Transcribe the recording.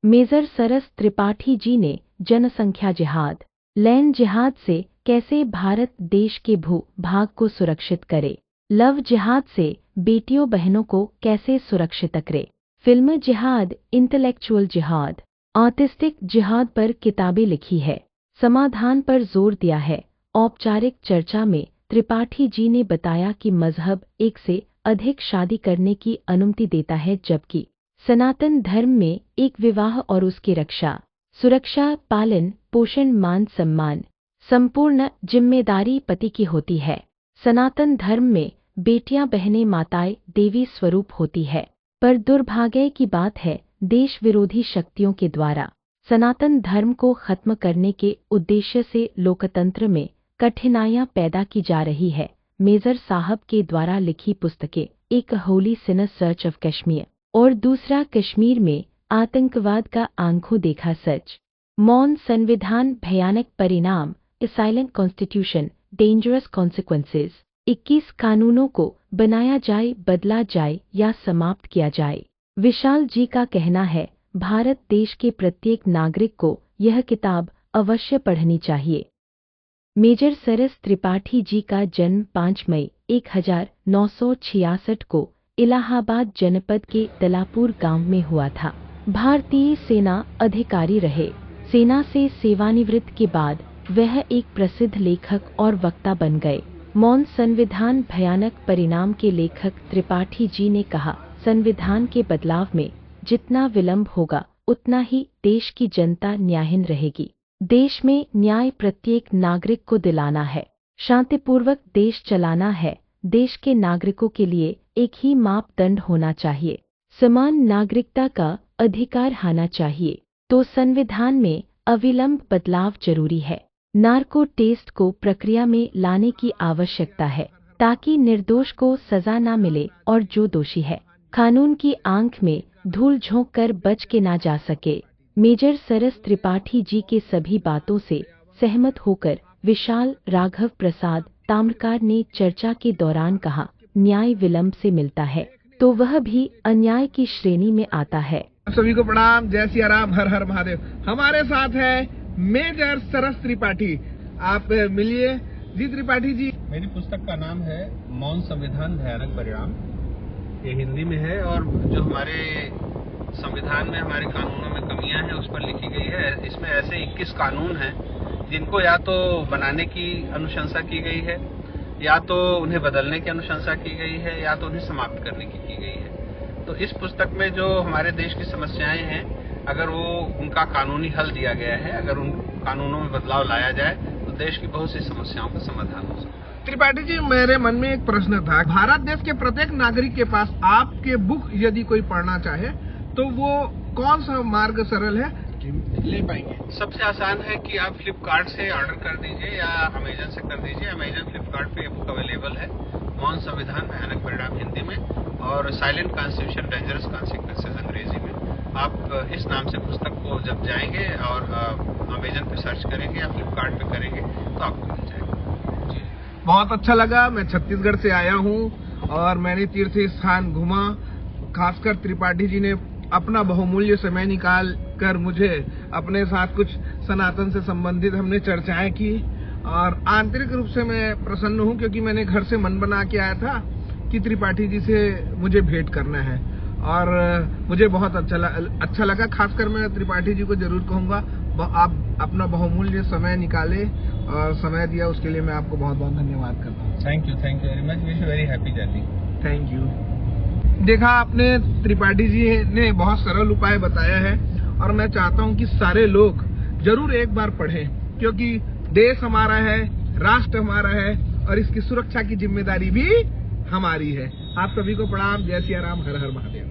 Major सरस त्रिपाठी जी ने जनसंख्या जिहाद, लैंड जिहाद से कैसे भारत देश के भू भाग को सुरक्षित करे, लव जिहाद से बेटियों बहनों को कैसे सुरक्षित करे, फिल्म जिहाद, इंटेलेक्चुअल जिहाद, आर्टिस्टिक जिहाद पर किताबें लिखी है, समाधान पर जोर दिया है। औपचारिक चर्चा में त्रिपाठी जी ने बताया कि मजहब एक से अधिक शादी करने की अनुमति देता है, जबकि सनातन धर्म में एक विवाह और उसकी रक्षा, सुरक्षा, पालन पोषण, मान सम्मान, संपूर्ण जिम्मेदारी पति की होती है। सनातन धर्म में बेटियां बहनें माताएं देवी स्वरूप होती है, पर दुर्भाग्य की बात है देश विरोधी शक्तियों के द्वारा सनातन धर्म को खत्म करने के उद्देश्य से लोकतंत्र में कठिनाइयां पैदा की जा रही है। मेजर साहब के द्वारा लिखी पुस्तकें, एक होली सिन सर्च ऑफ कश्मीर और दूसरा कश्मीर में आतंकवाद का आंखों देखा सच, मौन संविधान, भयानक परिणाम, ए साइलेंट कॉन्स्टिट्यूशन, डेंजरस कॉन्सिक्वेंसेस, 21 कानूनों को बनाया जाए, बदला जाए या समाप्त किया जाए। विशाल जी का कहना है भारत देश के प्रत्येक नागरिक को यह किताब अवश्य पढ़नी चाहिए। मेजर सरस त्रिपाठी जी का जन्म 5 मई 1966 को इलाहाबाद जनपद के दलापुर गांव में हुआ था। भारतीय सेना अधिकारी रहे। सेना से सेवानिवृत्त के बाद वह एक प्रसिद्ध लेखक और वक्ता बन गए। मौन संविधान, भयानक परिणाम के लेखक त्रिपाठी जी ने कहा, संविधान के बदलाव में जितना विलंब होगा उतना ही देश की जनता न्यायहीन रहेगी। देश में न्याय प्रत्येक नागरिक को दिलाना है, शांतिपूर्वक देश चलाना है। देश के नागरिकों के लिए एक ही मापदंड होना चाहिए, समान नागरिकता का अधिकार होना चाहिए। तो संविधान में अविलंब बदलाव जरूरी है। नार्को टेस्ट को प्रक्रिया में लाने की आवश्यकता है ताकि निर्दोष को सजा न मिले और जो दोषी है कानून की आंख में धूल झोंक कर बच के ना जा सके। मेजर सरस त्रिपाठी जी के सभी बातों से सहमत होकर विशाल राघव प्रसाद ताम्रकार ने चर्चा के दौरान कहा, न्याय विलंब से मिलता है तो वह भी अन्याय की श्रेणी में आता है। सभी को प्रणाम, जय सिया राम, हर हर महादेव। हमारे साथ है मेजर सरस त्रिपाठी। आप मिलिए जी त्रिपाठी जी। मेरी पुस्तक का नाम है मौन संविधान, भयानक परिणाम। ये हिंदी में है और जो हमारे संविधान में, हमारे कानूनों में कमियां हैं उस पर लिखी गई है। इसमें ऐसे 21 कानून हैं जिनको या तो बनाने की अनुशंसा की गई है, या तो उन्हें बदलने की अनुशंसा की गई है, या तो उन्हें समाप्त करने की गई है। तो इस पुस्तक में जो हमारे देश की समस्याएं हैं, अगर वो उनका कानूनी हल दिया गया है, अगर उन कानूनों में बदलाव लाया जाए तो देश की बहुत सी समस्याओं का समाधान हो सकता है। त्रिपाठी जी, मेरे मन में एक प्रश्न था। भारत देश के प्रत्येक नागरिक के पास आपके बुक यदि कोई पढ़ना चाहे तो वो कौन सा मार्ग सरल है ले पाएंगे? सबसे आसान है कि आप फ्लिपकार्ट से ऑर्डर कर दीजिए या अमेजन से कर दीजिए। अमेजन, फ्लिपकार्ट पे ये बुक अवेलेबल है। मौन संविधान, भयानक परिणाम हिंदी में और साइलेंट कॉन्स्टिट्यूशन, डेंजरस कॉन्सिक्वेंसेस अंग्रेजी में। आप इस नाम से पुस्तक को जब जाएंगे और अमेजन पे सर्च करेंगे या फ्लिपकार्ट पे करेंगे तो आपको मिल जाएगा। जी, बहुत अच्छा लगा। मैं छत्तीसगढ़ से आया हूँ और मैंने तीर्थ स्थान घूमा। खासकर त्रिपाठी जी ने अपना बहुमूल्य समय निकाल कर मुझे अपने साथ कुछ सनातन से संबंधित हमने चर्चाएं की और आंतरिक रूप से मैं प्रसन्न हूं, क्योंकि मैंने घर से मन बना के आया था कि त्रिपाठी जी से मुझे भेंट करना है और मुझे बहुत अच्छा लगा। खासकर मैं त्रिपाठी जी को जरूर कहूंगा, आप अपना बहुमूल्य समय निकाले और समय दिया, उसके लिए मैं आपको बहुत बहुत धन्यवाद करता हूँ। Thank you very much. Wish you very happy journey. Thank you. देखा आपने, त्रिपाठी जी ने बहुत सरल उपाय बताया है और मैं चाहता हूं कि सारे लोग जरूर एक बार पढ़ें, क्योंकि देश हमारा है, राष्ट्र हमारा है और इसकी सुरक्षा की जिम्मेदारी भी हमारी है। आप सभी को प्रणाम, जय सिया राम, हर हर महादेव।